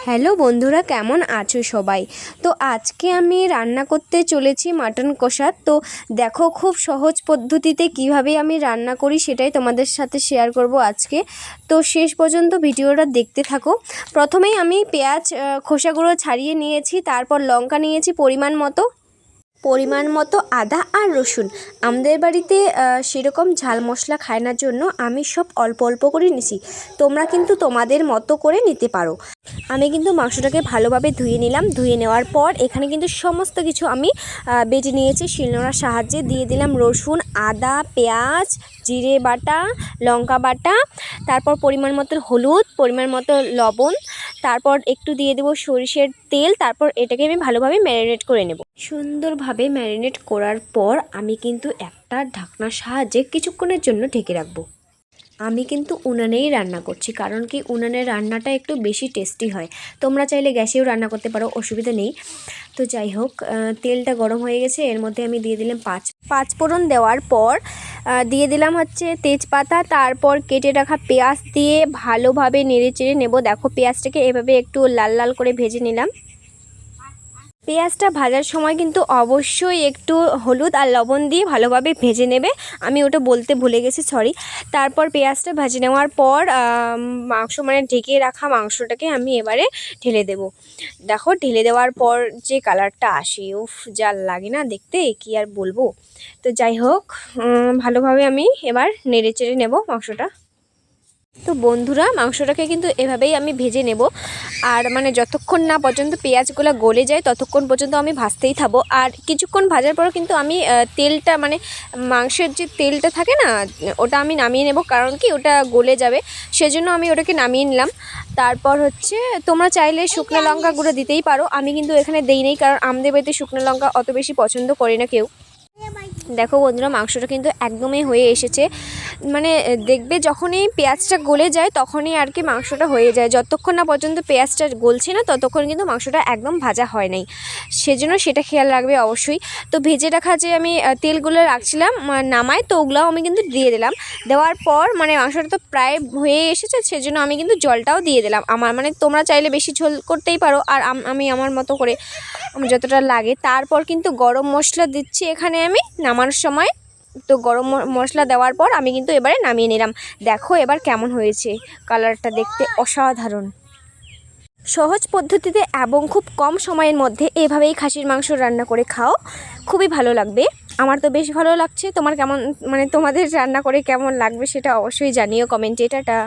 Hello বন্ধুরা, কেমন আছো সবাই? তো আজকে আমি রান্না করতে চলেছি মাটন কষা। তো দেখো, খুব সহজ পদ্ধতিতে কিভাবে আমি রান্না করি সেটাই তোমাদের সাথে শেয়ার করব আজকে। তো শেষ পর্যন্ত ভিডিওটা দেখতে থাকো। প্রথমেই আমি পেঁয়াজ খোসাগুলো ছাড়িয়ে নিয়েছি, তারপর লঙ্কা নিয়েছি পরিমাণ মতো আদা আর রসুন। আমাদের বাড়িতে সেরকম ঝাল মশলা খায় না, জন্য আমি সব অল্প অল্প করে নিছি। তোমরা কিন্তু তোমাদের মতো করে নিতে পারো। আমি কিন্তু মাংসটাকে ভালোভাবে ধুয়ে নিলাম। ধুয়ে নেওয়ার পর এখানে কিন্তু সমস্ত কিছু আমি বেটে নিয়েছি শিলনোড়ার সাহায্যে। দিয়ে দিলাম রসুন, আদা, পেঁয়াজ, জিরে বাটা, লঙ্কা বাটা, তারপর পরিমাণ মতো হলুদ, পরিমাণ মতো লবণ, তারপর একটু দিয়ে দেবো সরিষার তেল। তারপর এটাকে আমি ভালোভাবে ম্যারিনেট করে নেব। সুন্দরভাবে ম্যারিনেট করার পর আমি কিন্তু একটা ঢাকনার সাহায্যে কিছুক্ষণের জন্য ঢেকে রাখবো। আমি কিন্তু উনানেই রান্না করছি, কারণ কি উনানের রান্নাটা একটু বেশি টেস্টি হয়। তোমরা চাইলে গ্যাসেও রান্না করতে পারো, অসুবিধা নেই। তো যাই হোক, তেলটা গরম হয়ে গেছে। এর মধ্যে আমি দিয়ে দিলাম পাঁচ ফোড়ন। দেওয়ার পর দিয়ে দিলাম তেজপাতা। তারপর কেটে রাখা পেঁয়াজ দিয়ে ভালোভাবে নেড়ে চেড়ে নেব। দেখো, পেঁয়াজটাকে এভাবে একটু লাল লাল করে ভেজে নিলাম। পেঁয়াজটা ভাজার সময় কিন্তু অবশ্যই একটু হলুদ আর লবণ দিয়ে ভালোভাবে ভেজে নেবে। আমি ওটা বলতে ভুলে গেছি, সরি। তারপর পেঁয়াজটা ভেজে নেওয়ার পর মাংস ঢেকে রাখা মাংসটাকে আমি এবারে ঢেলে দেব। দেখো, ঢেলে দেওয়ার পর যে কালারটা আসে, উফ, যা লাগে না দেখতে, কি আর বলবো। তো যাই হোক, ভালোভাবে আমি এবার নেড়ে চেড়ে নেব মাংসটা। তো বন্ধুরা, মাংসটাকে কিন্তু এভাবেই আমি ভেজে নেব। আর যতক্ষণ না পর্যন্ত পেঁয়াজগুলো গলে যায় ততক্ষণ পর্যন্ত আমি ভাজতেই থাকবো। আর কিছুক্ষণ ভাজার পর কিন্তু আমি তেলটা মাংসের যে তেলটা থাকে না, ওটা আমি নামিয়ে নেব। কারণ কি, ওটা গলে যাবে, সেজন্য আমি ওটাকে নামিয়ে নিলাম। তারপর তোমরা চাইলে শুকনো লঙ্কা গুঁড়ো দিতেই পারো। আমি কিন্তু এখানে দেই নেই, কারণ আমাদের বাড়িতে শুকনো লঙ্কা অত বেশি পছন্দ করে না কেউ। দেখো বন্ধুরা, মাংসটা কিন্তু একদমই হয়ে এসেছে। দেখবে যখনই পেঁয়াজটা গলে যায় তখনই আর কি মাংসটা হয়ে যায়। যতক্ষণ না পর্যন্ত পেঁয়াজটা গলছে না ততক্ষণ কিন্তু মাংসটা একদম ভাজা হয় নাই, সেজন্য সেটা খেয়াল রাখবে অবশ্যই। তো ভেজে রাখা যে আমি তেলগুলো রাখছিলাম নামায়, তো ওগুলোও আমি কিন্তু দিয়ে দিলাম। দেওয়ার পর মাংসটা তো প্রায় হয়ে এসেছে, সেজন্য আমি কিন্তু জলটাও দিয়ে দিলাম। তোমরা চাইলে বেশি ঝোল করতেই পারো, আর আমি আমার মতো করে আমার যতটা লাগে। তারপর কিন্তু গরম মশলা দিচ্ছি এখানে আমি নামানোর সময়। তো গরম মশলা দেওয়ার পর আমি কিন্তু এবারে নামিয়ে নিলাম। দেখো এবার কেমন হয়েছে, কালারটা দেখতে অসাধারণ। সহজ পদ্ধতিতে এবং খুব কম সময়ের মধ্যে এভাবেই খাসির মাংস রান্না করে খাও, খুবই ভালো লাগবে। আমার তো বেশ ভালো লাগছে। তোমার কেমন, তোমাদের রান্না করে কেমন লাগবে সেটা অবশ্যই জানিও কমেন্টে। টাটা।